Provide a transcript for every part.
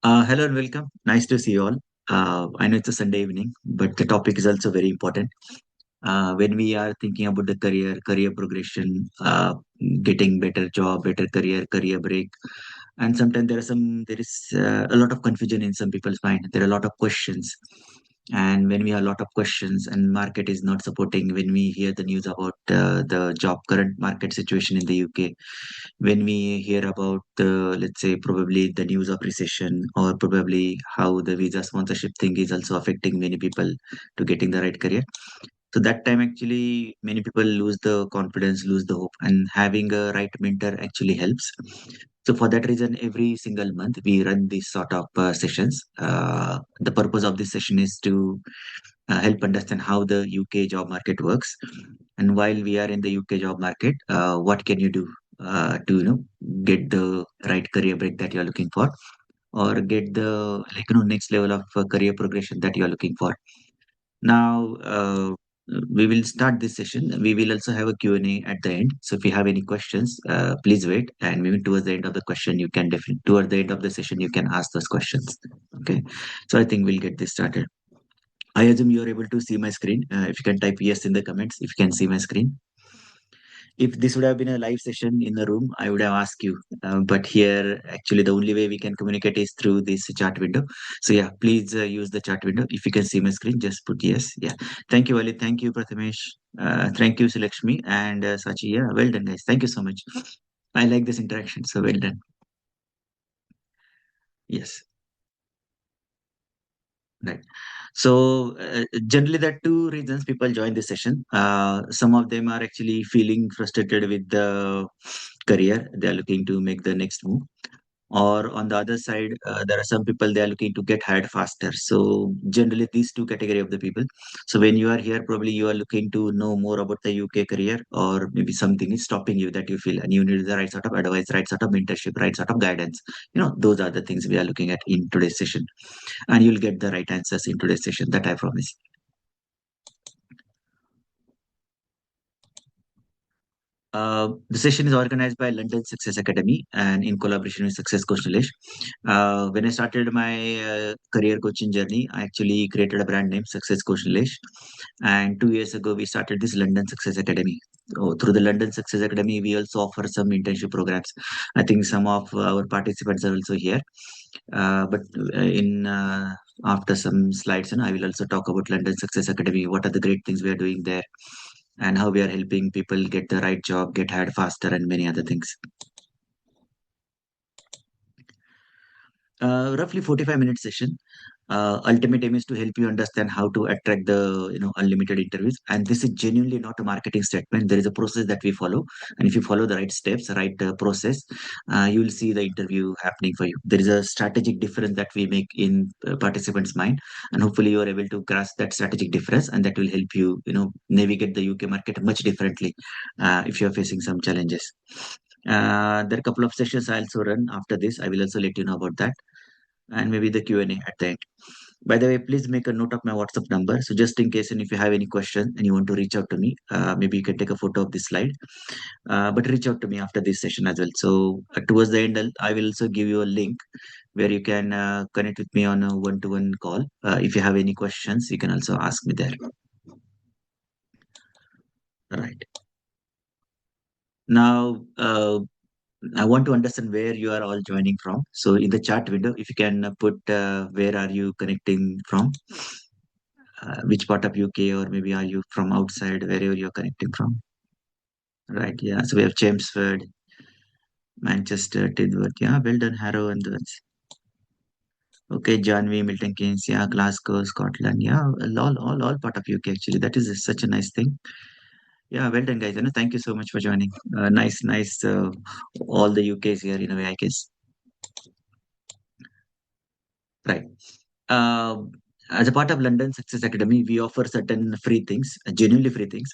Hello and welcome. Nice to see you all. I know it's a Sunday evening, but the topic is also very important. When we are thinking about the career progression, getting better job, better career break, and sometimes there is a lot of confusion in some people's mind. There are a lot of questions, and when we have a lot of questions and market is not supporting, when we hear the news about the job current market situation in the UK, when we hear about let's say probably the news of recession or probably how the visa sponsorship thing is also affecting many people to getting the right career, so that time actually many people lose the confidence, lose the hope, and having a right mentor actually helps. So for that reason, every single month we run these sort of sessions. The purpose of this session is to help understand how the UK job market works, and while we are in the UK job market, what can you do to get the right career break that you are looking for, or get the next level of career progression that you are looking for. Now, we will start this session. We will also have a Q&A at the end. So if you have any questions, please wait. And maybe towards the end of the question, you can definitely, towards the end of the session, you can ask those questions. Okay. So I think we'll get this started. I assume you are able to see my screen. If you can type yes in the comments, if you can see my screen. If this would have been a live session in the room, I would have asked you. But here, actually, the only way we can communicate is through this chat window. So yeah, please use the chat window. If you can see my screen, just put yes. Yeah. Thank you, Ali. Thank you, Prathamesh. Thank you, Sulakshmi and Sachi. Yeah, well done, guys. Thank you so much. I like this interaction. So well done. Yes. Right. So generally, there are two reasons people join this session. Some of them are actually feeling frustrated with the career. They are looking to make the next move. Or on the other side, there are some people they are looking to get hired faster. So generally, these two category of the people. So when you are here, probably you are looking to know more about the UK career, or maybe something is stopping you that you feel, and you need the right sort of advice, right sort of mentorship, right sort of guidance. Those are the things we are looking at in today's session, and you'll get the right answers in today's session. That I promise. The session is organized by London Success Academy and in collaboration with Success Coach Nilesh. When I started my career coaching journey, I actually created a brand name, Success Coach Nilesh. And 2 years ago, we started this London Success Academy. Through the London Success Academy, we also offer some internship programs. I think some of our participants are also here. But in after some slides, I will also talk about London Success Academy. What are the great things we are doing there, and how we are helping people get the right job, get hired faster, and many other things. Roughly 45-minute session. Ultimate aim is to help you understand how to attract the unlimited interviews. And this is genuinely not a marketing statement. There is a process that we follow, and if you follow the right steps, right process, you will see the interview happening for you. There is a strategic difference that we make in participants' mind, and hopefully you are able to grasp that strategic difference, and that will help you, navigate the UK market much differently if you are facing some challenges. There are a couple of sessions I also run after this. I will also let you know about that, and maybe the Q&A at the end. By the way, please make a note of my WhatsApp number. So just in case, and if you have any question and you want to reach out to me, maybe you can take a photo of this slide, but reach out to me after this session as well. So towards the end, I will also give you a link where you can connect with me on a one-to-one call. If you have any questions, you can also ask me there. Right. Now, I want to understand where you are all joining from. So in the chat window, if you can put where are you connecting from, which part of UK, or maybe are you from outside, wherever you're connecting from. Right, yeah. So we have Chelmsford, Manchester, Tidworth. Yeah, well done, Harrow and those. Okay, Janvi, Milton Keynes, yeah, Glasgow, Scotland. Yeah, all part of UK actually. That is such a nice thing. Yeah, well done, guys. Thank you so much for joining. Nice. All the UKs here in a way, I guess. Right. Um, as a part of London Success Academy, we offer certain free things, genuinely free things.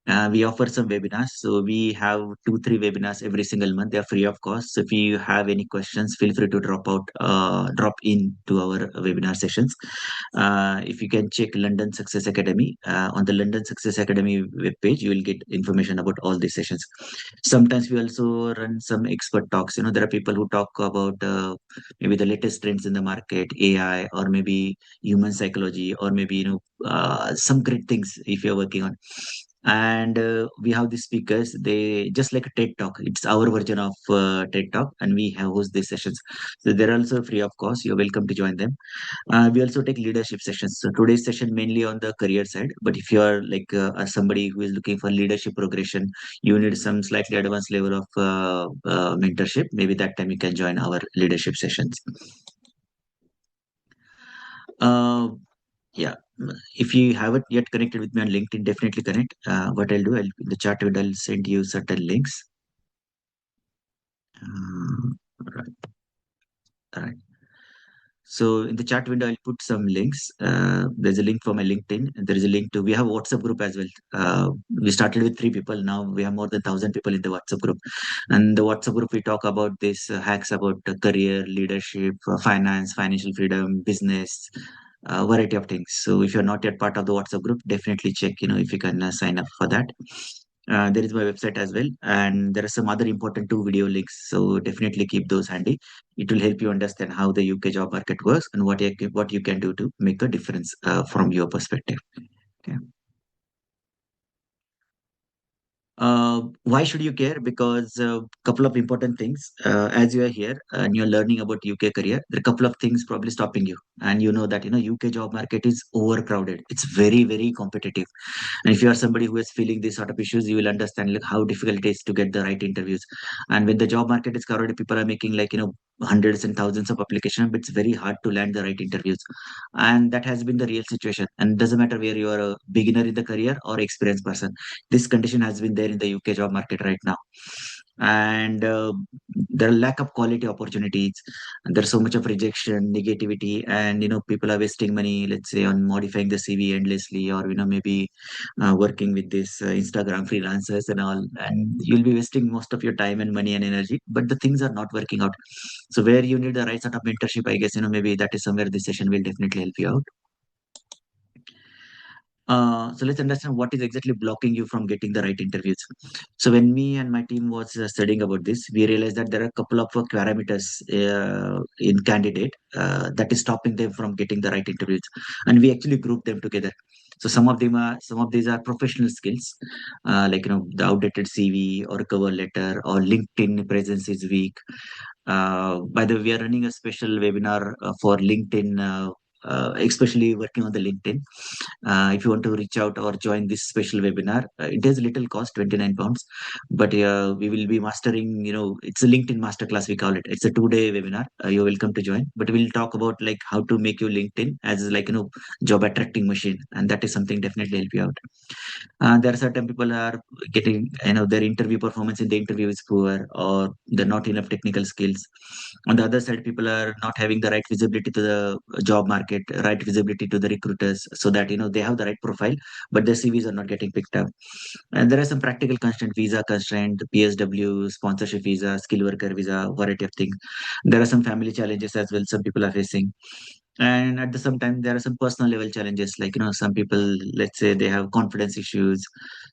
We offer some webinars. So we have 2, 3 webinars every single month. They are free of cost. So if you have any questions, feel free to drop in to our webinar sessions. If you can check London Success Academy, on the London Success Academy webpage, you will get information about all these sessions. Sometimes we also run some expert talks. There are people who talk about maybe the latest trends in the market, AI, or maybe human psychology, or maybe some great things if you're working on. And we have the speakers. They just like a TED Talk. It's our version of TED Talk, and we have host these sessions. So they're also free of cost. You're welcome to join them. We also take leadership sessions. So today's session mainly on the career side. But if you are like somebody who is looking for leadership progression, you need some slightly advanced level of mentorship. Maybe that time you can join our leadership sessions. Uh, yeah. If you haven't yet connected with me on LinkedIn, definitely connect. What I'll do, in the chat window, I'll send you certain links. Right, right. So in the chat window, I'll put some links. There's a link for my LinkedIn. And there is a link to, we have a WhatsApp group as well. We started with 3 people. Now we have more than 1,000 people in the WhatsApp group. And the WhatsApp group, we talk about this hacks about career, leadership, finance, financial freedom, business, variety of things. So if you're not yet part of the WhatsApp group, definitely check, if you can sign up for that. There is my website as well, and there are some other important 2 video links. So definitely keep those handy. It will help you understand how the UK job market works and what you can do to make a difference from your perspective. Okay. Why should you care? Because a couple of important things. As you are here and you're learning about UK career, there are a couple of things probably stopping you. And you know that UK job market is overcrowded. It's very, very competitive. And if you are somebody who is feeling these sort of issues, you will understand like how difficult it is to get the right interviews. And when the job market is crowded, people are making like hundreds and thousands of applications, but it's very hard to land the right interviews. And that has been the real situation. And it doesn't matter where you are a beginner in the career or experienced person. This condition has been there in the UK job market right now. And there are lack of quality opportunities, and there's so much of rejection, negativity, and people are wasting money, let's say, on modifying the CV endlessly, or maybe working with this Instagram freelancers and all, and you'll be wasting most of your time and money and energy, but the things are not working out. So where you need the right sort of mentorship, I guess, maybe that is somewhere this session will definitely help you out. So let's understand what is exactly blocking you from getting the right interviews. So when me and my team was studying about this, we realized that there are a couple of parameters in candidate that is stopping them from getting the right interviews, and we actually grouped them together. So some of these are professional skills, like the outdated CV or cover letter or LinkedIn presence is weak. By the way, we are running a special webinar for LinkedIn. Especially working on the LinkedIn. If you want to reach out or join this special webinar, it has little cost, £29, but we will be mastering, it's a LinkedIn Masterclass, we call it. It's a 2 day webinar. You're welcome to join, but we'll talk about like how to make your LinkedIn as like, job attracting machine. And that is something definitely help you out. There are certain people are getting, their interview performance in the interview is poor, or they're not enough technical skills. On the other side, people are not having the right visibility to the job market, right visibility to the recruiters, so that they have the right profile, but their CVs are not getting picked up. And there are some practical constraint, visa constraint, PSW, sponsorship visa, skill worker visa, variety of things. There are some family challenges as well. Some people are facing, and at the same time there are some personal level challenges, like some people, let's say, they have confidence issues.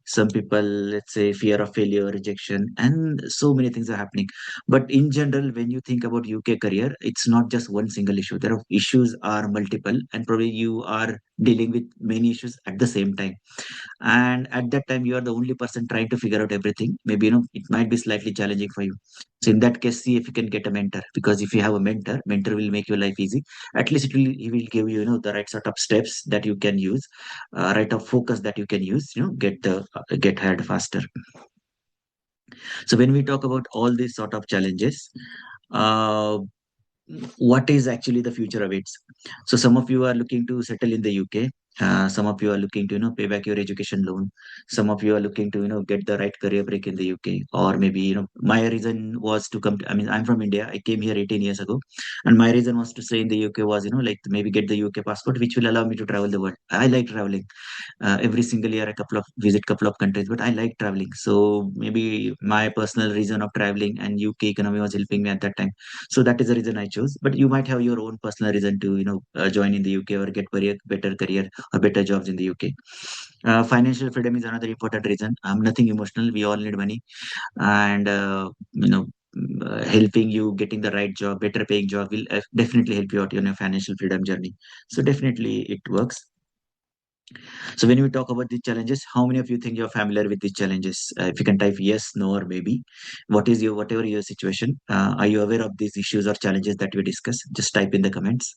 Some people, let's say, fear of failure, rejection, and so many things are happening. But in general, when you think about UK career, it's not just one single issue. There are issues are multiple, and probably you are dealing with many issues at the same time. And at that time, you are the only person trying to figure out everything. Maybe it might be slightly challenging for you. So in that case, see if you can get a mentor, because if you have a mentor will make your life easy. At least he will give you, the right sort of steps that you can use, right of focus that you can use, get hired faster. So when we talk about all these sort of challenges, uh, what is actually the future awaits? So some of you are looking to settle in the UK. Some of you are looking to, pay back your education loan. Some of you are looking to, get the right career break in the UK. Or maybe, my reason was to come to, I mean, I'm from India. I came here 18 years ago. And my reason was to stay in the UK was, like maybe get the UK passport, which will allow me to travel the world. I like traveling. Every single year, a couple of visit couple of countries, but I like traveling. So maybe my personal reason of traveling and UK economy was helping me at that time. So that is the reason I chose. But you might have your own personal reason to, join in the UK or get better career or better jobs in the UK. Financial freedom is another important reason. I'm nothing emotional. We all need money, and helping you getting the right job, better paying job will definitely help you out in your financial freedom journey. So definitely it works. So when we talk about these challenges, how many of you think you're familiar with these challenges? If you can type yes, no, or maybe, what is your whatever your situation? Are you aware of these issues or challenges that we discuss? Just type in the comments.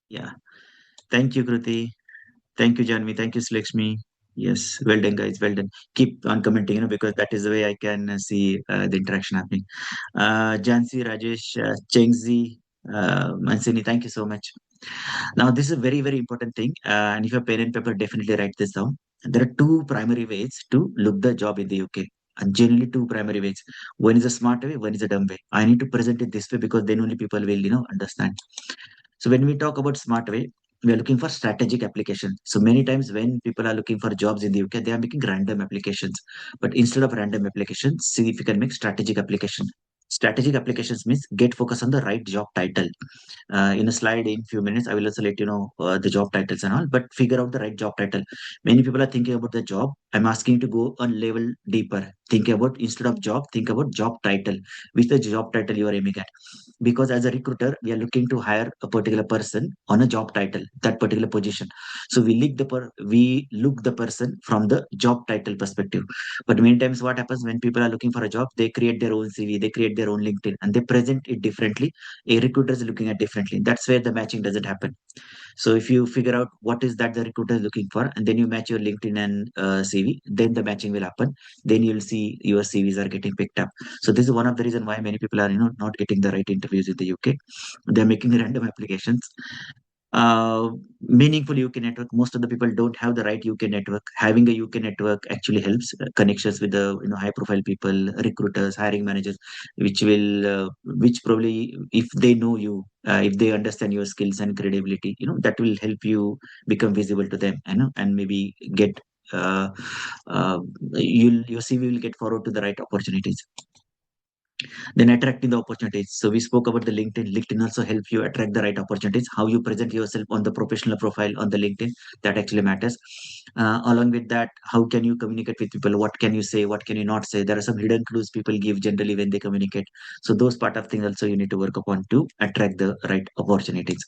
Yeah. Thank you, Kruti. Thank you, Janvi. Thank you, Slakshmi. Yes, well done, guys. Well done. Keep on commenting, because that is the way I can see the interaction happening. Jansi, Rajesh, Chengzi, Mansini, thank you so much. Now, this is a very, very important thing. And if you have pen and paper, definitely write this down. There are two primary ways to look the job in the UK. And generally two primary ways. One is a smart way, one is a dumb way. I need to present it this way because then only people will, understand. So when we talk about smart way, we are looking for strategic application. So many times when people are looking for jobs in the UK, they are making random applications. But instead of random applications, see if you can make strategic application. Strategic applications means get focus on the right job title. In a slide in few minutes, I will also let you know the job titles and all, but figure out the right job title. Many people are thinking about the job. I'm asking you to go a level deeper. Think about, instead of job, think about job title. Which the job title you are aiming at, because as a recruiter we are looking to hire a particular person on a job title, that particular position. So we look the person from the job title perspective. But many times what happens when people are looking for a job, they create their own CV, they create their own LinkedIn, and they present it differently. A recruiter is looking at differently. That's where the matching doesn't happen. So if you figure out what is that the recruiter is looking for, and then you match your LinkedIn and CV, then the matching will happen. Then you'll see your CVs are getting picked up. So this is one of the reason why many people are, not getting the right interviews in the UK. They're making random applications. Meaningful UK network. Most of the people don't have the right UK network. Having a UK network actually helps, connections with the, high profile people, recruiters, hiring managers, which probably, if they know you, if they understand your skills and credibility, that will help you become visible to them, and maybe get uh, your CV will get forward to the right opportunities. Then attracting the opportunities. So we spoke about the LinkedIn. LinkedIn also helps you attract the right opportunities. How you present yourself on the professional profile on the LinkedIn, that actually matters. Along with that, how can you communicate with people? What can you say? What can you not say? There are some hidden clues people give generally when they communicate. So those part of things also you need to work upon to attract the right opportunities.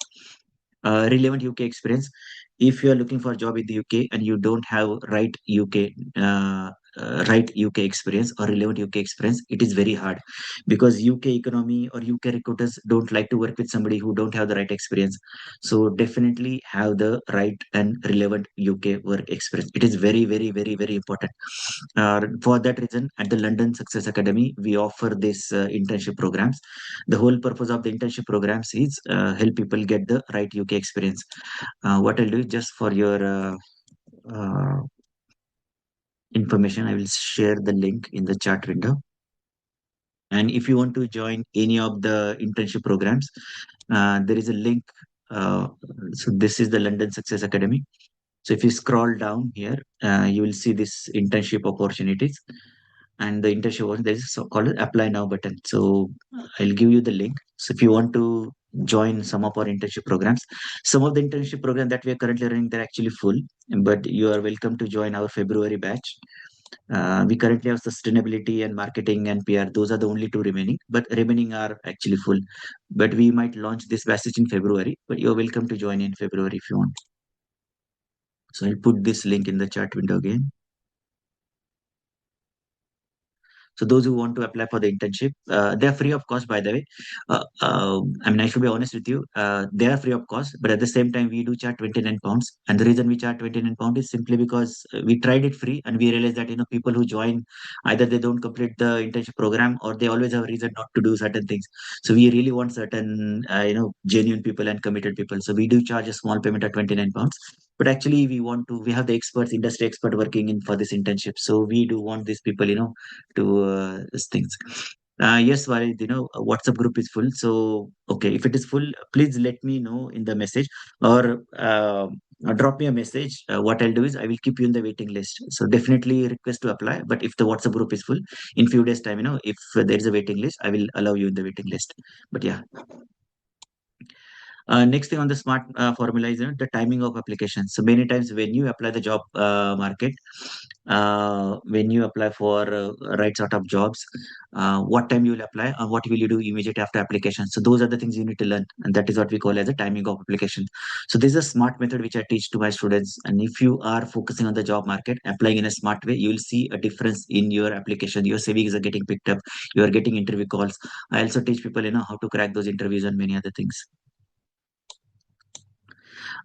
Relevant UK experience. If you are looking for a job in the UK and you don't have right UK experience or relevant UK experience, it is very hard, because UK economy or UK recruiters don't like to work with somebody who don't have the right experience. So definitely have the right and relevant UK work experience. It is very, very, very, very important. For that reason, at the London Success Academy, we offer this internship programs. The whole purpose of the internship programs is help people get the right UK experience. What I'll do is, just for your uh, information, I will share the link in the chat window. And if you want to join any of the internship programs, there is a link. Uh, so this is the London Success Academy. So if you scroll down here, you will see this internship opportunities. And the internship one, there is so called apply now button. So I'll give you the link. So if you want to join some of our internship programs, some of the internship program that we are currently running, they're actually full, but you are welcome to join our February batch. We currently have sustainability and marketing and PR. Those are the only two remaining, but remaining are actually full. But we might launch this batch in February, but you're welcome to join in February if you want. So I'll put this link in the chat window again. So those who want to apply for the internship, they are free of cost, by the way. I mean, I should be honest with you. They are free of cost, but at the same time, we do charge 29 pounds. And the reason we charge 29 pounds is simply because we tried it free and we realized that, people who join, either they don't complete the internship program or they always have a reason not to do certain things. So we really want certain, genuine people and committed people. So we do charge a small payment of 29 pounds. But actually, we have the experts, industry expert working in for this internship. So we do want these people, to these things. Yes, Warid, WhatsApp group is full. So, okay, if it is full, please let me know in the message or drop me a message. What I'll do is I will keep you in the waiting list. So definitely request to apply. But if the WhatsApp group is full, in few days time, if there is a waiting list, I will allow you in the waiting list. But yeah. Next thing on the smart formula is, the timing of application. So many times when you apply the job market, when you apply for right sort of jobs, what time you will apply and what will you do immediately after application. So those are the things you need to learn, and that is what we call as the timing of application. So this is a smart method which I teach to my students. And if you are focusing on the job market, applying in a smart way, you will see a difference in your application. Your savings are getting picked up. You are getting interview calls. I also teach people, how to crack those interviews and many other things.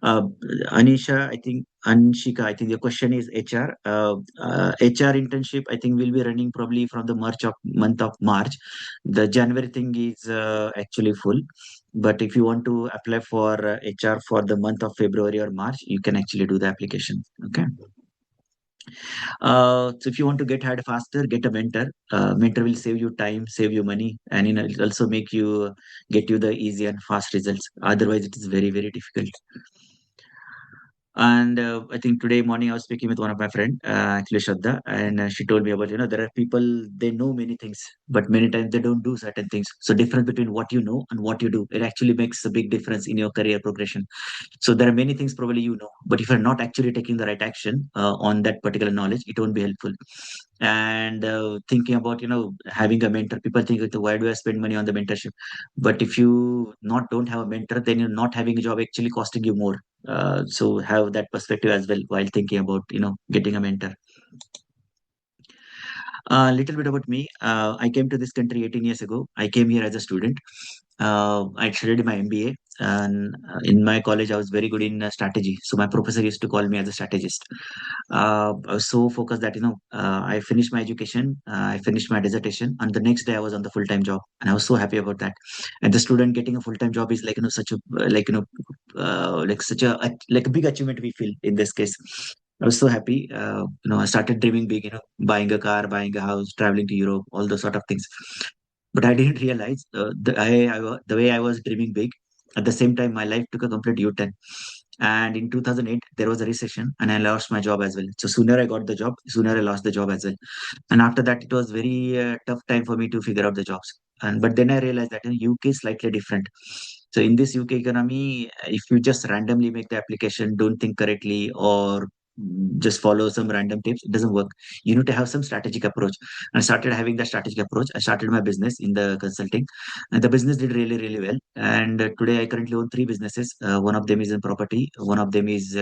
Uh, Anisha, I think, Anshika, I think the question is HR. HR internship, I think, will be running probably from the month of March. The January thing is actually full. But if you want to apply for HR for the month of February or March, you can actually do the application. Okay. So if you want to get hired faster, get a mentor. Mentor will save you time, save you money, and it'll also make you get you the easy and fast results. Otherwise, it is very, very difficult. And I think today morning I was speaking with one of my friend, actually Shraddha, and she told me about, there are people, they know many things, but many times they don't do certain things. So difference between what you know and what you do, it actually makes a big difference in your career progression. So there are many things probably but if you're not actually taking the right action on that particular knowledge, it won't be helpful. And thinking about, having a mentor, people think, "Okay, why do I spend money on the mentorship?" But if you not don't have a mentor, then you're not having a job actually costing you more. So have that perspective as well while thinking about, getting a mentor. A little bit about me. I came to this country 18 years ago. I came here as a student. I studied my MBA, and in my college, I was very good in strategy. So my professor used to call me as a strategist. I was so focused that, I finished my education, I finished my dissertation, and the next day I was on the full time job, and I was so happy about that. And the student getting a full time job is like, such a like such a big achievement we feel in this case. I was so happy. I started dreaming big, buying a car, buying a house, traveling to Europe, all those sort of things. But I didn't realize the way I was dreaming big. At the same time, my life took a complete U-turn. And in 2008, there was a recession, and I lost my job as well. So sooner I got the job, sooner I lost the job as well. And after that, it was very tough time for me to figure out the jobs. And but then I realized that in UK is slightly different. So in this UK economy, if you just randomly make the application, don't think correctly, or just follow some random tips, it doesn't work. You need to have some strategic approach. I started having that strategic approach. I started my business in the consulting, and the business did really, really well. And today I currently own three businesses. One of them is in property. One of them is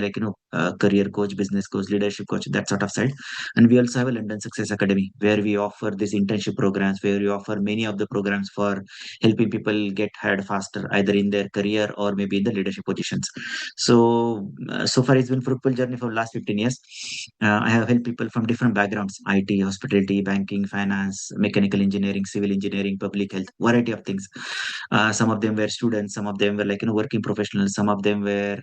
career coach, business coach, leadership coach, that sort of side. And we also have a London Success Academy where we offer these internship programs, where we offer many of the programs for helping people get hired faster, either in their career or maybe in the leadership positions. So, so far it's been fruitful journey for the last 15 years. I have helped people from different backgrounds: IT, hospitality, banking, finance, mechanical engineering, civil engineering, public health, variety of things. Some of them were students, some of them were working professionals, some of them were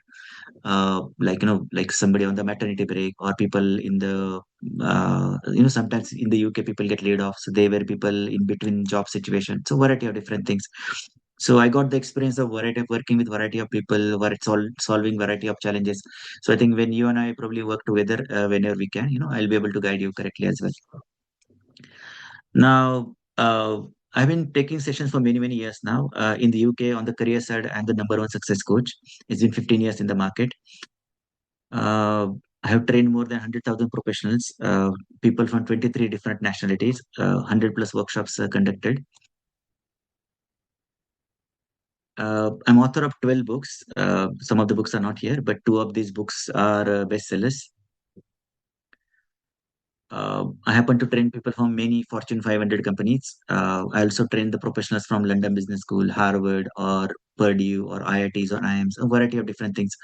like somebody on the maternity break, or people in the sometimes in the UK people get laid off, so they were people in between job situation. So variety of different things. So I got the experience of variety of working with variety of people, solving variety of challenges. So I think when you and I probably work together, whenever we can, I'll be able to guide you correctly as well. Now, I've been taking sessions for many, many years now in the UK on the career side. And the number one success coach. It's been 15 years in the market. Uh, I have trained more than 100,000 professionals, people from 23 different nationalities, 100 plus workshops conducted. I'm author of 12 books. Some of the books are not here, but two of these books are bestsellers. I happen to train people from many Fortune 500 companies. I also train the professionals from London Business School, Harvard, or Purdue, or IITs, or IIMs, a variety of different things.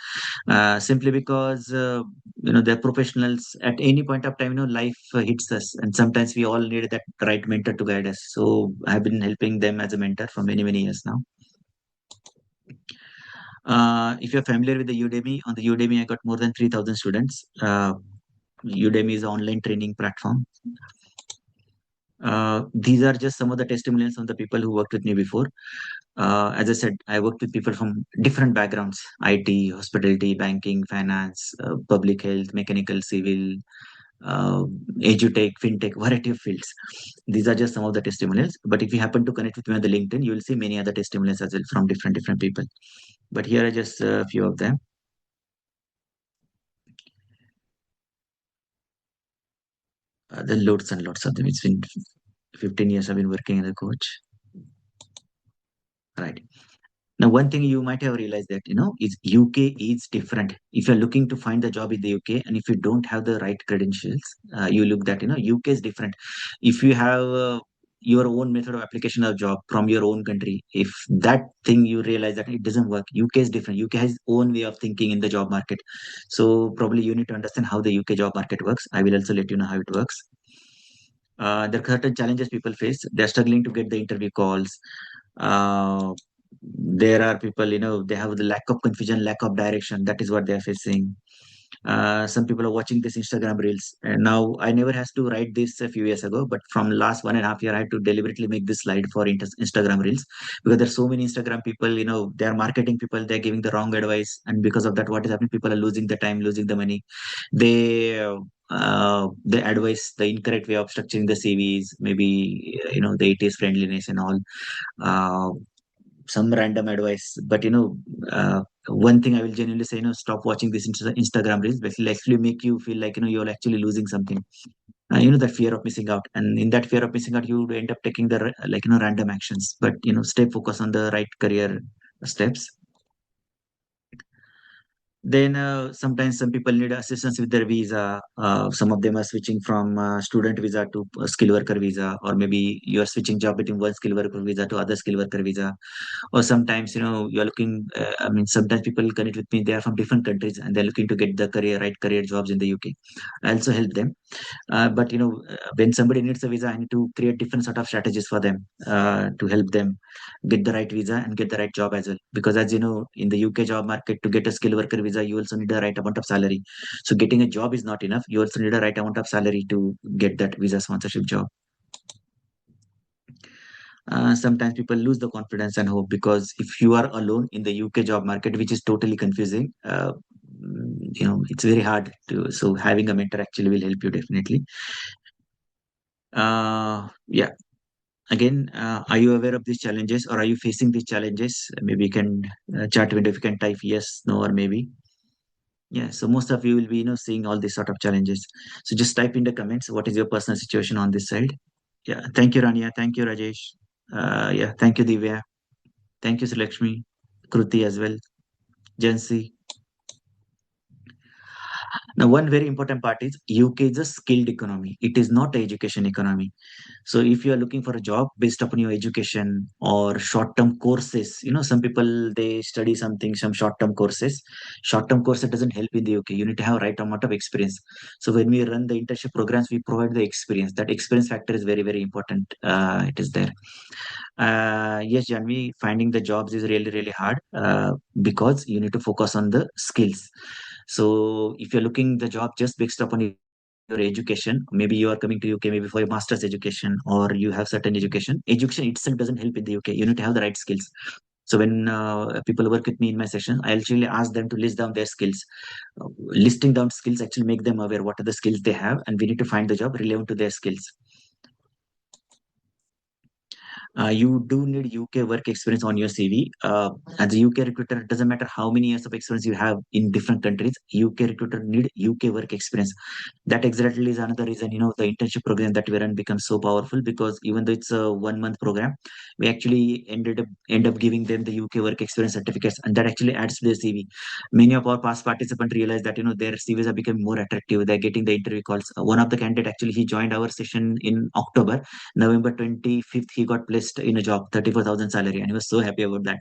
Simply because they're professionals. At any point of time, life hits us, and sometimes we all need that right mentor to guide us. So I've been helping them as a mentor for many many years now. If you're familiar with the Udemy, on the Udemy, I got more than 3,000 students. Udemy is an online training platform. These are just some of the testimonials of the people who worked with me before. As I said, I worked with people from different backgrounds: IT, hospitality, banking, finance, public health, mechanical, civil, uh, edutech, fintech, variety of fields. These are just some of the testimonials. But if you happen to connect with me on the LinkedIn, you will see many other testimonials as well from different people. But here are just a few of them. There are loads and lots of them. It's been 15 years I've been working as a coach. Right. Now, one thing you might have realized that, is UK is different. If you're looking to find a job in the UK and if you don't have the right credentials, you look that, UK is different. If you have your own method of application of job from your own country, if that thing you realize that it doesn't work, UK is different. UK has own way of thinking in the job market. So probably you need to understand how the UK job market works. I will also let you know how it works. There are certain challenges people face. They're struggling to get the interview calls. Uh, there are people, they have the lack of confusion, lack of direction. That is what they are facing. Some people are watching this Instagram reels, and now I never has to write this a few years ago, but from last 1.5 year, I had to deliberately make this slide for Instagram reels because there's so many Instagram people, they are marketing people, they're giving the wrong advice, and because of that, what is happening? People are losing the time, losing the money. They advise the incorrect way of structuring the CVs, maybe the ATS friendliness and all. Uh, some random advice. But one thing I will genuinely say, stop watching this Instagram reels. Basically, actually make you feel like you're actually losing something. That fear of missing out, and in that fear of missing out, you would end up taking the random actions. But stay focused on the right career steps. Then sometimes some people need assistance with their visa. Some of them are switching from student visa to skill worker visa, or maybe you are switching job between one skill worker visa to other skill worker visa. Or sometimes you're looking I mean, sometimes people connect with me, they are from different countries and they're looking to get the right career jobs in the UK. I also help them. But when somebody needs a visa, I need to create different sort of strategies for them to help them get the right visa and get the right job as well. Because as you know, in the UK job market, to get a skilled worker visa, you also need the right amount of salary. So getting a job is not enough. You also need a right amount of salary to get that visa sponsorship job. Sometimes people lose the confidence and hope because if you are alone in the UK job market, which is totally confusing, it's very hard to. So having a mentor actually will help you definitely. Yeah. Again, are you aware of these challenges or are you facing these challenges? Maybe you can chat window if you can type yes, no, or maybe. Yeah. So most of you will be, seeing all these sort of challenges. So just type in the comments. What is your personal situation on this side? Yeah. Thank you, Rania. Thank you, Rajesh. Yeah. Thank you, Divya. Thank you, Sulakshmi. Kruti as well. Jansi. Now, one very important part is UK is a skilled economy. It is not an education economy. So if you are looking for a job based upon your education or short-term courses, some people they study something, some short-term courses. Short-term course it doesn't help in the UK. You need to have right amount of experience. So when we run the internship programs, we provide the experience. That experience factor is very, very important. It is there. Yes, Janvi, finding the jobs is really, really hard because you need to focus on the skills. So if you're looking the job just based upon your education, maybe you are coming to UK maybe for your master's education or you have certain education. Education itself doesn't help in the UK. You need to have the right skills. So when people work with me in my session, I actually ask them to list down their skills. Listing down skills actually make them aware what are the skills they have, and we need to find the job relevant to their skills. You do need UK work experience on your CV. As a UK recruiter, it doesn't matter how many years of experience you have in different countries. UK recruiter need UK work experience. That exactly is another reason, the internship program that we run becomes so powerful, because even though it's a 1 month program, we actually end up giving them the UK work experience certificates, and that actually adds to their CV. Many of our past participants realize that their CVs are becoming more attractive. They're getting the interview calls. One of the candidate actually, he joined our session in October. November 25th, he got placed in a job, 34,000 salary, and he was so happy about that.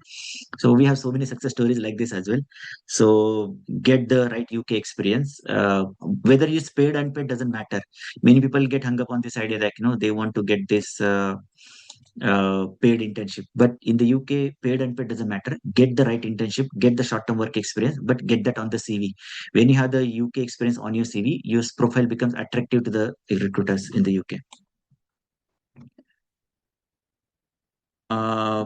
So we have so many success stories like this as well. So get the right UK experience. Whether it's paid unpaid doesn't matter. Many people get hung up on this idea that they want to get this paid internship, but in the UK, paid unpaid doesn't matter. Get the right internship, get the short-term work experience, but get that on the CV. When you have the UK experience on your CV, your profile becomes attractive to the recruiters in the UK. Uh,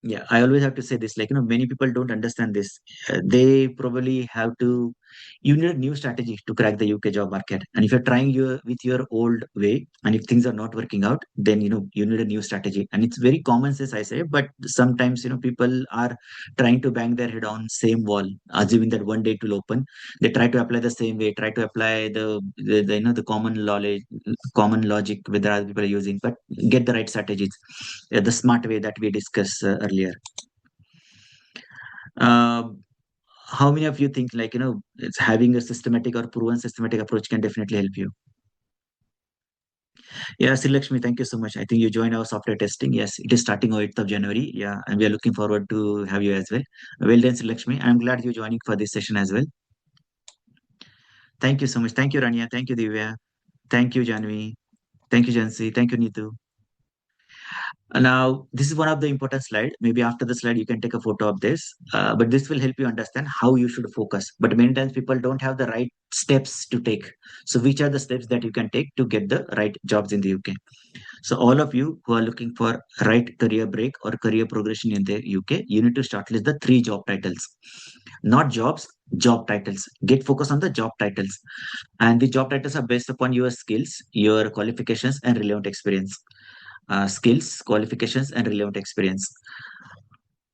Yeah, I always have to say this, like, many people don't understand this. They probably have to, you need a new strategy to crack the UK job market. And if you're trying with your old way, and if things are not working out, then, you need a new strategy. And it's very common sense, I say, but sometimes, people are trying to bang their head on same wall, assuming that one day it will open. They try to apply the same way, try to apply the common logic with other people are using, but get the right strategies, the smart way that we discussed earlier. Uh, how many of you think, like, it's having a systematic or proven systematic approach can definitely help you? Yeah, Lakshmi, thank you so much. I think you joined our software testing. Yes, it is starting on 8th of January. Yeah, and we are looking forward to have you as well. Well done, Lakshmi. I'm glad you're joining for this session as well. Thank you so much. Thank you, Rania. Thank you, Divya. Thank you, Janvi. Thank you, Jansi. Thank you, Neetu. Now, this is one of the important slide. Maybe after the slide, you can take a photo of this. But this will help you understand how you should focus. But many times people don't have the right steps to take. So, which are the steps that you can take to get the right jobs in the UK? So, all of you who are looking for right career break or career progression in the UK, you need to shortlist the 3 job titles, not jobs, job titles. Get focused on the job titles, and the job titles are based upon your skills, your qualifications, and relevant experience. Skills, qualifications, and relevant experience.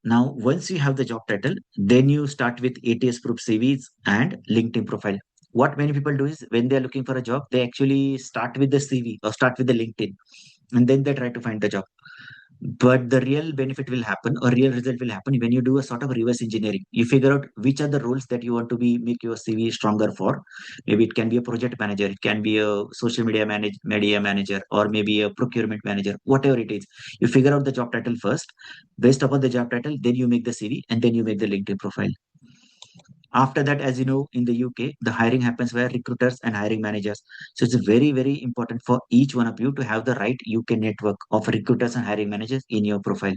Now, once you have the job title, then you start with ATS proof CVs and LinkedIn profile. What many people do is when they're looking for a job, they actually start with the CV or start with the LinkedIn, and then they try to find the job. But the real benefit will happen, or real result will happen when you do a sort of reverse engineering. You figure out which are the roles that you want to be make your CV stronger for. Maybe it can be a project manager, it can be a social media manager, or maybe a procurement manager, whatever it is. You figure out the job title first. Based upon the job title, then you make the CV, and then you make the LinkedIn profile. After that, as you know, in the UK, the hiring happens via recruiters and hiring managers. So it's very, very important for each one of you to have the right UK network of recruiters and hiring managers in your profile.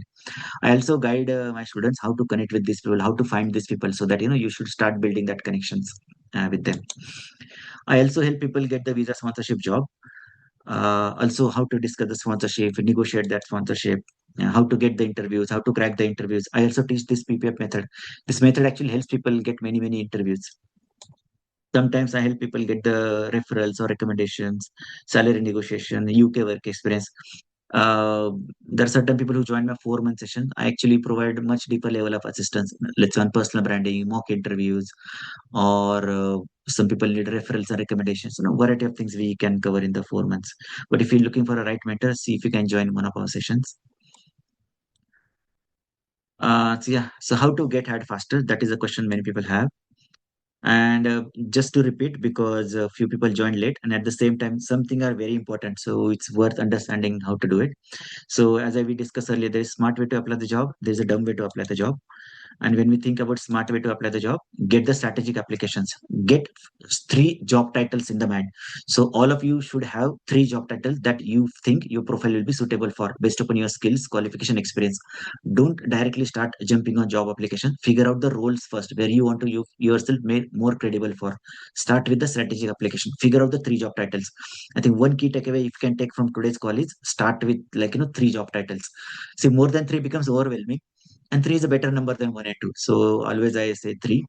I also guide my students how to connect with these people, how to find these people, so that you should start building that connections with them. I also help people get the visa sponsorship job. Also, how to discuss the sponsorship, negotiate that sponsorship, how to get the interviews, how to crack the interviews. I also teach this PPF method. This method actually helps people get many, many interviews. Sometimes I help people get the referrals or recommendations, salary negotiation, UK work experience. There are certain people who join my 4 month session. I actually provide much deeper level of assistance. Let's say on personal branding, mock interviews, or some people need referrals and recommendations. Variety of things we can cover in the 4 months. But if you're looking for a right mentor, see if you can join one of our sessions. So yeah, so how to get hired faster? That is a question many people have. And just to repeat, because a few people joined late, and at the same time, something are very important. So it's worth understanding how to do it. So as we discussed earlier, there is smart way to apply the job. There's a dumb way to apply the job. And when we think about smart way to apply the job, get the strategic applications. Get 3 job titles in the mind. So all of you should have 3 job titles that you think your profile will be suitable for based upon your skills, qualification, experience. Don't directly start jumping on job application. Figure out the roles first where you want to yourself make more credible for. Start with the strategic application. Figure out the 3 job titles. I think one key takeaway if you can take from today's call is start with 3 job titles. See, more than 3 becomes overwhelming, and 3 is a better number than 1 and 2. So always I say 3.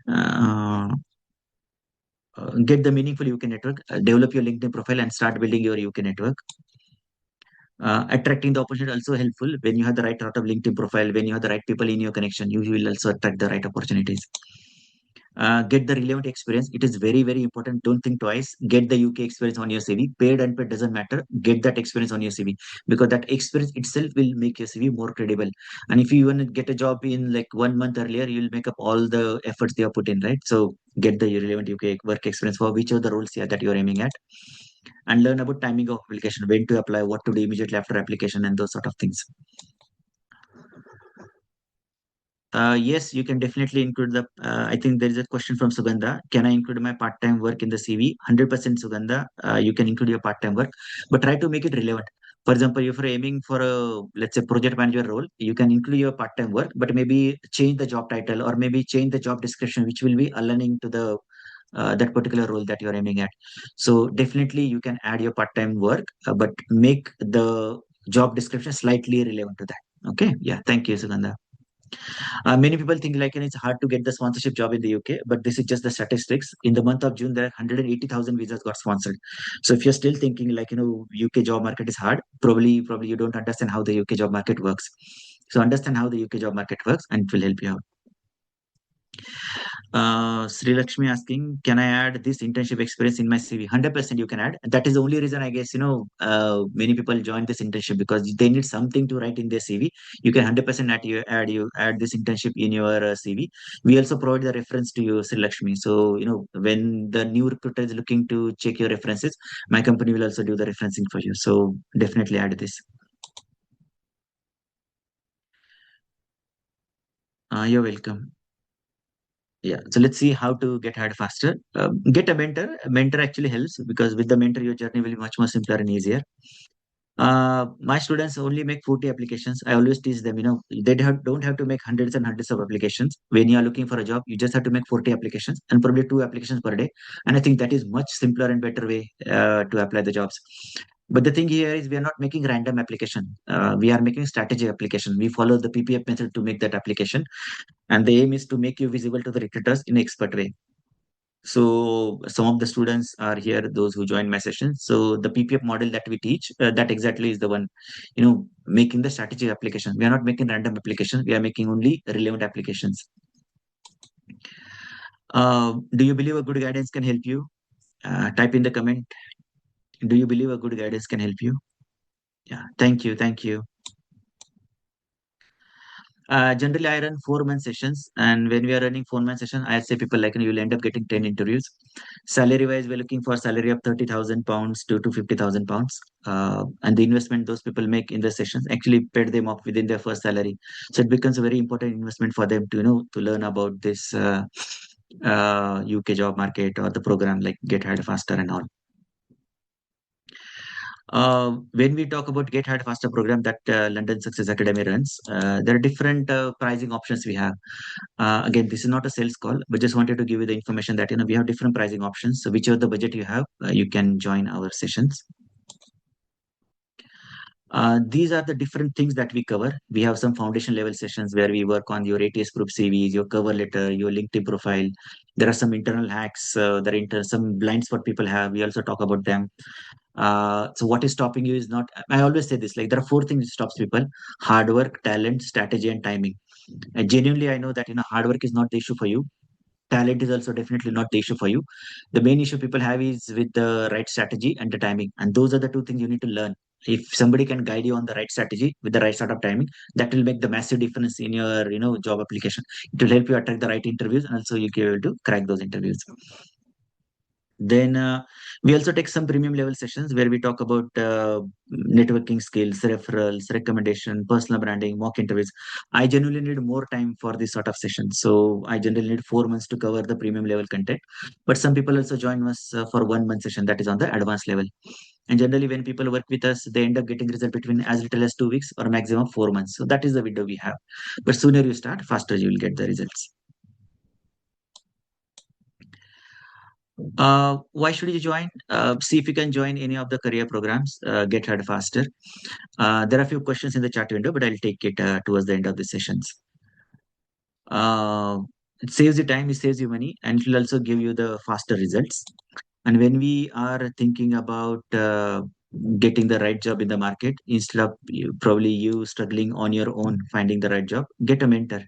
Uh, get the meaningful UK network, develop your LinkedIn profile, and start building your UK network. Attracting the opportunity also helpful. When you have the right sort of LinkedIn profile, when you have the right people in your connection, you will also attract the right opportunities. Get the relevant experience. It is very, very important. Don't think twice. Get the UK experience on your CV. Paid and paid doesn't matter. Get that experience on your CV, because that experience itself will make your CV more credible. And if you want to get a job in like 1 month earlier, you'll make up all the efforts they have put in, right? So get the relevant UK work experience for which of the roles here that you're aiming at, and learn about timing of application, when to apply, what to do immediately after application, and those sort of things. Yes, you can definitely include the. I think there is a question from Sugandha. Can I include my part-time work in the CV? 100% Sugandha. You can include your part-time work, but try to make it relevant. For example, if you're aiming for a, let's say, project manager role, you can include your part-time work, but maybe change the job title or maybe change the job description, which will be aligning to the that particular role that you're aiming at. So definitely you can add your part-time work, but make the job description slightly relevant to that. Okay. Yeah. Thank you, Sugandha. Many people think like it's hard to get the sponsorship job in the UK, but this is just the statistics. In the month of June, there are 180,000 visas got sponsored. So if you're still thinking like UK job market is hard, probably you don't understand how the UK job market works. So understand how the UK job market works, and it will help you out. Sri Lakshmi asking, can I add this internship experience in my CV? 100% you can add. That is the only reason I guess, many people join this internship because they need something to write in their CV. You can 100% add this internship in your CV. We also provide the reference to you, Sri Lakshmi. So, when the new recruiter is looking to check your references, my company will also do the referencing for you. So definitely add this. You're welcome. Yeah. So let's see how to get hired faster. Get a mentor. A mentor actually helps because with the mentor, your journey will be much more simpler and easier. My students only make 40 applications. I always teach them, don't have to make hundreds and hundreds of applications. When you are looking for a job, you just have to make 40 applications and probably two applications per day. And I think that is much simpler and better way to apply the jobs. But the thing here is we are not making random application. We are making strategic application. We follow the PPF method to make that application. And the aim is to make you visible to the recruiters in an expert way. So some of the students are here, those who join my sessions. So the PPF model that we teach, that exactly is the one, making the strategic application. We are not making random applications. We are making only relevant applications. Do you believe a good guidance can help you? Type in the comment. Do you believe a good guidance can help you? Yeah. Thank you. Thank you. Generally, I run 4 month sessions, and when we are running 4 month session, I say people like you'll end up getting 10 interviews. Salary wise, we're looking for salary of 30,000 pounds to 50,000 pounds, and the investment those people make in the sessions actually paid them off within their first salary. So it becomes a very important investment for them to to learn about this UK job market or the program like Get Hired Faster and all. When we talk about Get Hired Faster program that London Success Academy runs, there are different pricing options we have. Again, this is not a sales call, but just wanted to give you the information that we have different pricing options. So whichever the budget you have, you can join our sessions. These are the different things that we cover. We have some foundation level sessions where we work on your ATS group CVs, your cover letter, your LinkedIn profile. There are some internal hacks, some blind spot people have. We also talk about them. So what is stopping you is not, I always say this, like there are four things that stops people: hard work, talent, strategy, and timing. And genuinely, I know that, hard work is not the issue for you. Talent is also definitely not the issue for you. The main issue people have is with the right strategy and the timing. And those are the two things you need to learn. If somebody can guide you on the right strategy with the right sort of timing, that will make the massive difference in your, job application. It will help you attract the right interviews, and also you'll be able to crack those interviews. Then we also take some premium level sessions where we talk about networking skills, referrals, recommendation, personal branding, mock interviews. I generally need more time for this sort of sessions. So I generally need 4 months to cover the premium level content. But some people also join us for 1 month session that is on the advanced level. And generally, when people work with us, they end up getting result between as little as 2 weeks or maximum 4 months. So that is the window we have. But sooner you start, faster you will get the results. Why should you join? See if you can join any of the career programs, Get Hired Faster. There are a few questions in the chat window, but I'll take it towards the end of the sessions. It saves you time, it saves you money, and it will also give you the faster results. And when we are thinking about getting the right job in the market instead of probably you struggling on your own finding the right job. Get a mentor.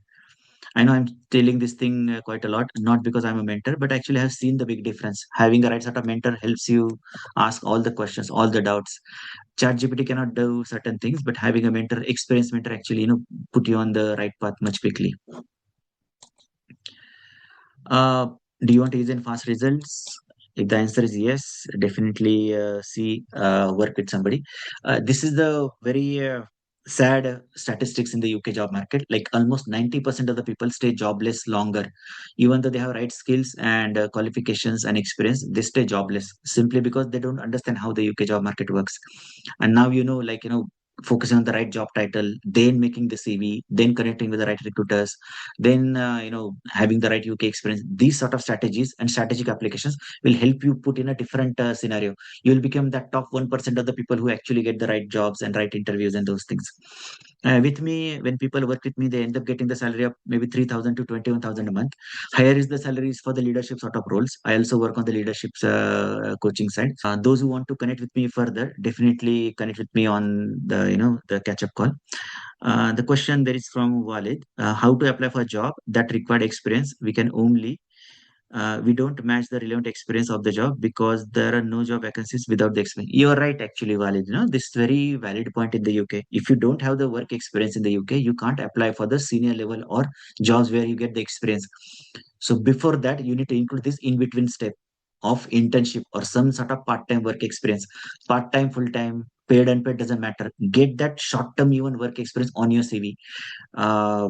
I know I'm telling this thing quite a lot, not because I'm a mentor, but actually I've seen the big difference. Having the right sort of mentor helps you ask all the questions, all the doubts. ChatGPT cannot do certain things, but having a mentor, experienced mentor, actually, put you on the right path much quickly. Uh, do you want to use in fast results? If the answer is yes, definitely work with somebody. This is the very sad statistics in the UK job market. Like almost 90% of the people stay jobless longer, even though they have right skills and qualifications and experience. They stay jobless simply because they don't understand how the UK job market works. And now focusing on the right job title, then making the CV, then connecting with the right recruiters, then having the right UK experience. These sort of strategies and strategic applications will help you put in a different scenario. You will become that top 1% of the people who actually get the right jobs and right interviews and those things. With me, when people work with me, they end up getting the salary of maybe 3,000 to 21,000 a month. Higher is the salaries for the leadership sort of roles. I also work on the leadership coaching side. Those who want to connect with me further, definitely connect with me on the catch up call. The question there is from Walid: how to apply for a job that required experience? We don't match the relevant experience of the job because there are no job vacancies without the experience. You're right, actually, Walid. This very valid point in the UK. If you don't have the work experience in the UK, you can't apply for the senior level or jobs where you get the experience. So before that, you need to include this in between step of internship or some sort of part-time work experience. Part-time, full-time, paid, unpaid, doesn't matter. Get that short-term even work experience on your CV. uh,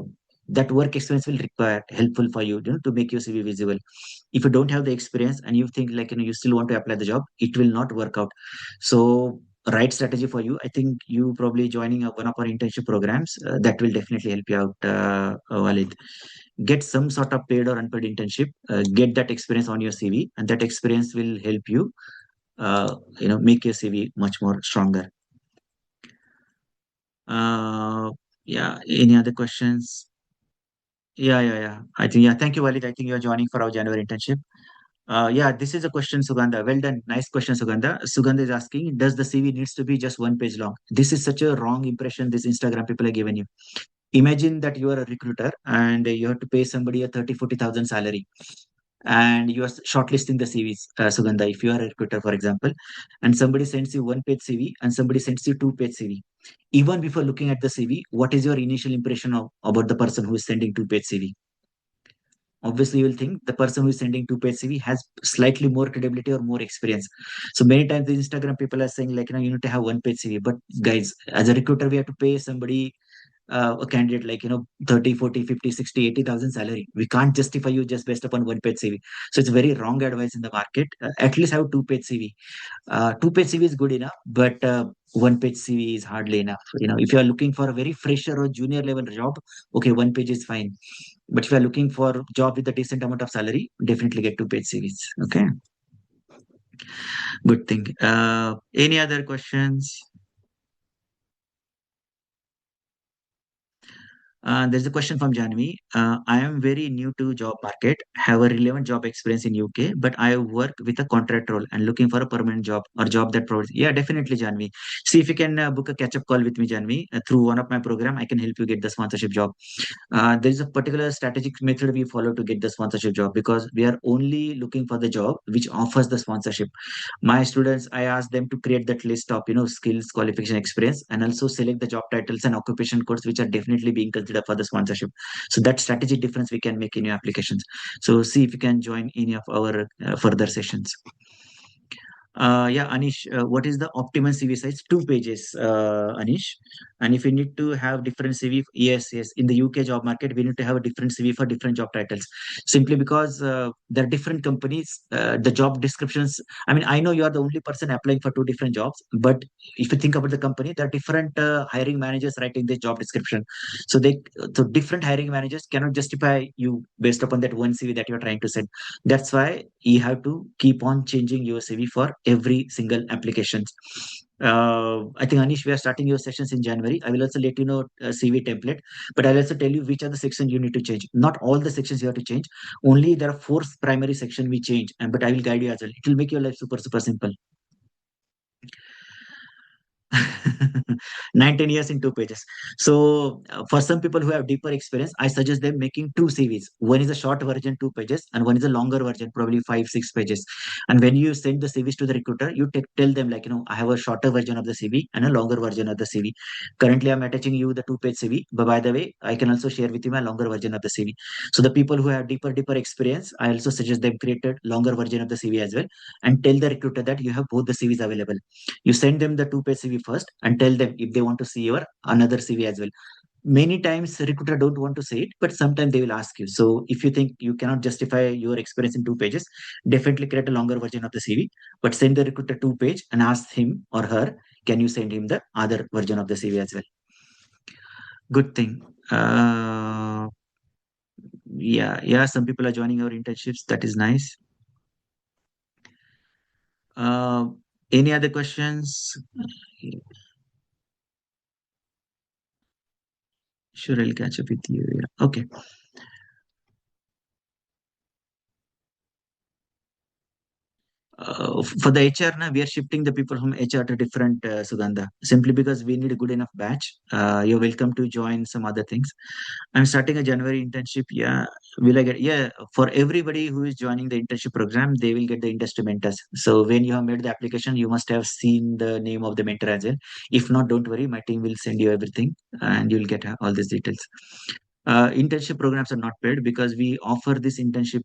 that work experience will require helpful for you, to make your CV visible. If you don't have the experience and you think like you still want to apply the job, it will not work out. So right strategy for you, I think you probably joining one of our internship programs, that will definitely help you out, Walid. Get some sort of paid or unpaid internship, get that experience on your CV, and that experience will help you make your CV much more stronger. uh, yeah, any other questions? Yeah. I think, yeah. Thank you, Walid. I think you're joining for our January internship. Yeah, this is a question, Sugandha. Well done. Nice question, Sugandha. Sugandha is asking, does the CV needs to be just one page long? This is such a wrong impression this Instagram people are giving you. Imagine that you are a recruiter and you have to pay somebody a 30, 40,000 salary, and you are shortlisting the CVs, Sugandha, if you are a recruiter, for example, and somebody sends you one page CV and somebody sends you two-page CV. Even before looking at the CV, what is your initial impression about the person who is sending two-page CV? Obviously, you will think the person who is sending two-page CV has slightly more credibility or more experience. So many times the Instagram people are saying like, you need to have one-page CV. But guys, as a recruiter, we have to pay somebody, a candidate like 30, 40, 50, 60, 80,000 salary. We can't justify you just based upon one page CV. So it's very wrong advice in the market. At least have two-page CV. Two-page CV is good enough, but one-page CV is hardly enough. If you are looking for a very fresher or junior level job, okay, one page is fine. But if you are looking for job with a decent amount of salary, definitely get two-page CVs. Okay, good thing. Any other questions? There's a question from Janvi. I am very new to job market, have a relevant job experience in UK, but I work with a contract role and looking for a permanent job or job that provides. Yeah, definitely, Janvi. See if you can book a catch-up call with me, Janvi. Through one of my program, I can help you get the sponsorship job. There is a particular strategic method we follow to get the sponsorship job because we are only looking for the job which offers the sponsorship. My students, I ask them to create that list of skills, qualification, experience, and also select the job titles and occupation codes which are definitely being considered for the sponsorship. So that strategic difference we can make in your applications. So see if you can join any of our further sessions. Yeah, Anish, what is the optimal CV size? Two pages, Anish. And if you need to have different CV, yes. In the UK job market, we need to have a different CV for different job titles. Simply because there are different companies, the job descriptions. I mean, I know you are the only person applying for two different jobs, but if you think about the company, there are different hiring managers writing the job description. So different hiring managers cannot justify you based upon that one CV that you're trying to send. That's why you have to keep on changing your CV for every single application. I think, Anish, we are starting your sessions in January. I will also let you know CV template, but I'll also tell you which are the sections you need to change. Not all the sections you have to change. Only there are four primary sections we change, and but I will guide you as well. It will make your life super simple. 19 years in 2 pages. So for some people who have deeper experience, I suggest them making two CVs. One is a short version, 2 pages, and one is a longer version, probably 5, 6 pages. And when you send the CVs to the recruiter, you tell them like, I have a shorter version of the CV and a longer version of the CV. Currently, I'm attaching you the 2 page CV, but by the way, I can also share with you my longer version of the CV. So the people who have deeper experience, I also suggest them create a longer version of the CV as well, and tell the recruiter that you have both the CVs available. You send them the 2 page CV first and tell them if they want to see your another CV as well. Many times recruiter don't want to say it, but sometimes they will ask you. So if you think you cannot justify your experience in 2 pages, definitely create a longer version of the CV, but send the recruiter 2 page and ask him or her, can you send him the other version of the CV as well? Good thing. Yeah, some people are joining our internships. That is nice. Uh, any other questions? Sure, I'll catch up with you. Yeah. Okay. For the HR, now we are shifting the people from HR to different Sugandha, simply because we need a good enough batch. You're welcome to join some other things. I'm starting a January internship. Yeah, will I get? Yeah, for everybody who is joining the internship program, they will get the industry mentors. So when you have made the application, you must have seen the name of the mentor as well. If not, don't worry, my team will send you everything, and you'll get all these details. Internship programs are not paid because we offer this internship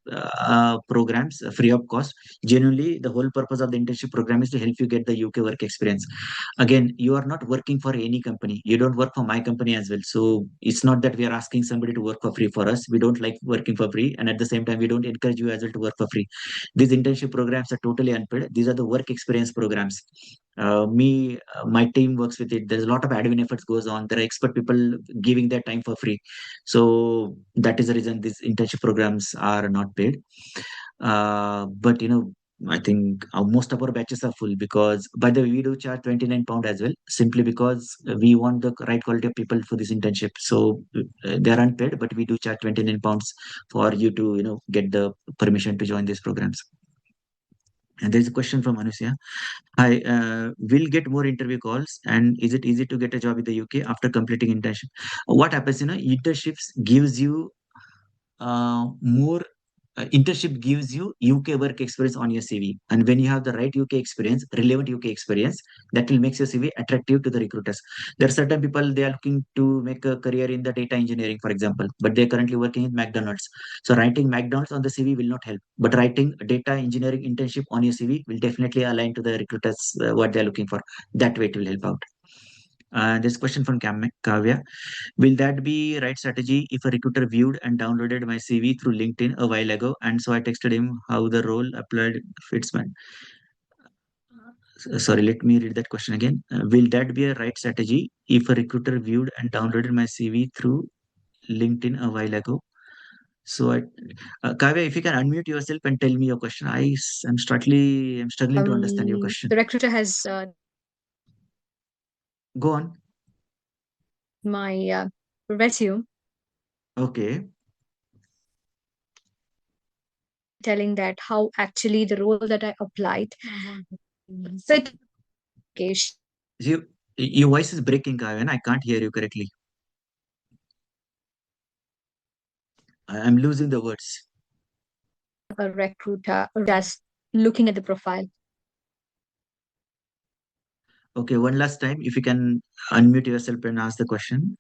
programs free of cost. Genuinely, the whole purpose of the internship program is to help you get the UK work experience. Again, you are not working for any company. You don't work for my company as well. So it's not that we are asking somebody to work for free for us. We don't like working for free. And at the same time, we don't encourage you as well to work for free. These internship programs are totally unpaid. These are the work experience programs. My team works with it. There's a lot of admin efforts goes on. There are expert people giving their time for free. So that is the reason these internship programs are not paid. But I think most of our batches are full because, by the way, we do charge £29 as well, simply because we want the right quality of people for this internship. So they are unpaid, but we do charge £29 for you to, get the permission to join these programs. And there's a question from Anusya. Hi, will get more interview calls, and is it easy to get a job in the UK after completing internship? What happens, internships gives you more internship gives you UK work experience on your CV. And when you have the right UK experience, relevant UK experience, that will make your CV attractive to the recruiters. There are certain people, they are looking to make a career in the data engineering, for example, but they're currently working in McDonald's. So writing McDonald's on the CV will not help, but writing a data engineering internship on your CV will definitely align to the recruiters what they're looking for. That way it will help out. This question from Kavya. Will that be right strategy if a recruiter viewed and downloaded my CV through LinkedIn a while ago, and so I texted him how the role applied fits my. Sorry, let me read that question again. Will that be a right strategy if a recruiter viewed and downloaded my CV through LinkedIn a while ago? So, Kavya, if you can unmute yourself and tell me your question. I'm struggling to understand your question. The recruiter has Go on. my resume Okay. telling that how actually the role that I applied fit application. You, your voice is breaking, Kavya, and I can't hear you correctly. I'm losing the words. A recruiter just looking at the profile. Okay, one last time, if you can unmute yourself and ask the question.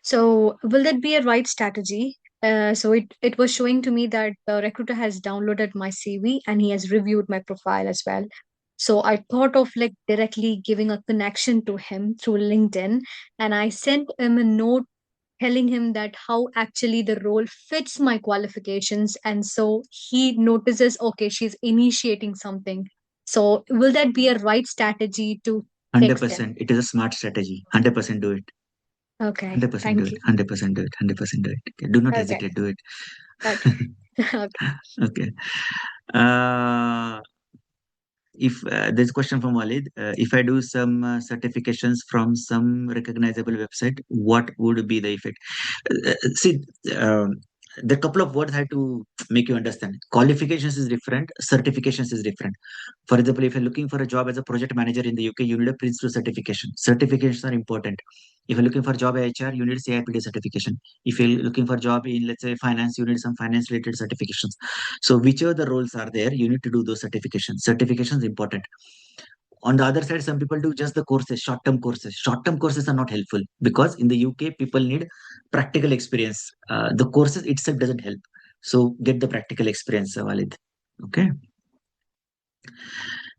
So will that be a right strategy? So it was showing to me that the recruiter has downloaded my CV and he has reviewed my profile as well. So I thought of like directly giving a connection to him through LinkedIn, and I sent him a note telling him that how actually the role fits my qualifications, and so he notices, okay, she's initiating something. So will that be a right strategy to text him? 100%. It is a smart strategy. 100% do it. Okay, 100% do thank it. you. 100% do it. 100% do it. Okay, do not Okay, hesitate. Do it. okay. Okay. Okay. Uh, if there's a question from Walid, if I do some certifications from some recognizable website, what would be the effect? See, um, the couple of words I have to make you understand. Qualifications is different, certifications is different. For example, if you're looking for a job as a project manager in the UK, you need a Prince 2 certification. Certifications are important. If you're looking for a job at HR, you need CIPD certification. If you're looking for a job in, let's say, finance, you need some finance related certifications. So whichever the roles are there, you need to do those certifications. Certifications important. On the other side, some people do just the courses, short-term courses. Short-term courses are not helpful because in the UK, people need practical experience. The courses itself doesn't help. So get the practical experience, Walid. Okay,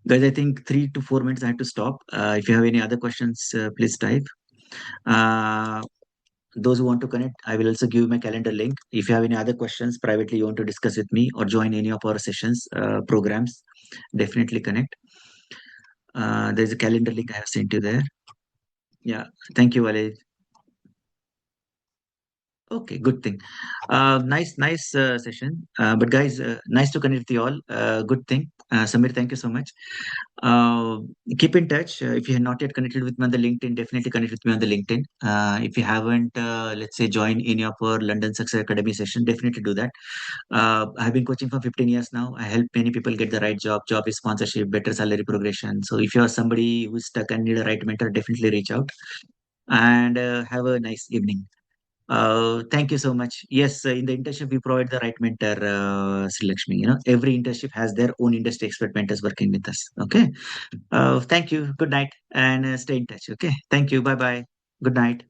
guys. I think 3 to 4 minutes. I have to stop. If you have any other questions, please type. Uh, those who want to connect, I will also give my calendar link. If you have any other questions privately, you want to discuss with me or join any of our sessions, programs, definitely connect. There's a calendar link I have sent you there. Yeah, thank you, Walid. Okay, good thing. Nice session. But guys, nice to connect with you all. Good thing. Samir, thank you so much. Uh, Keep in touch. If you have not yet connected with me on the LinkedIn, definitely connect with me on the LinkedIn. If you haven't, let's say, joined any of our London Success Academy session, definitely do that. I've been coaching for 15 years now. I help many people get the right job sponsorship, better salary progression. So if you're somebody who's stuck and need a right mentor, definitely reach out and have a nice evening. Thank you so much. Yes, in the internship, we provide the right mentor, Sri Lakshmi. Every internship has their own industry expert mentors working with us. Okay. Thank you. Good night and stay in touch. Okay. Thank you. Bye bye. Good night.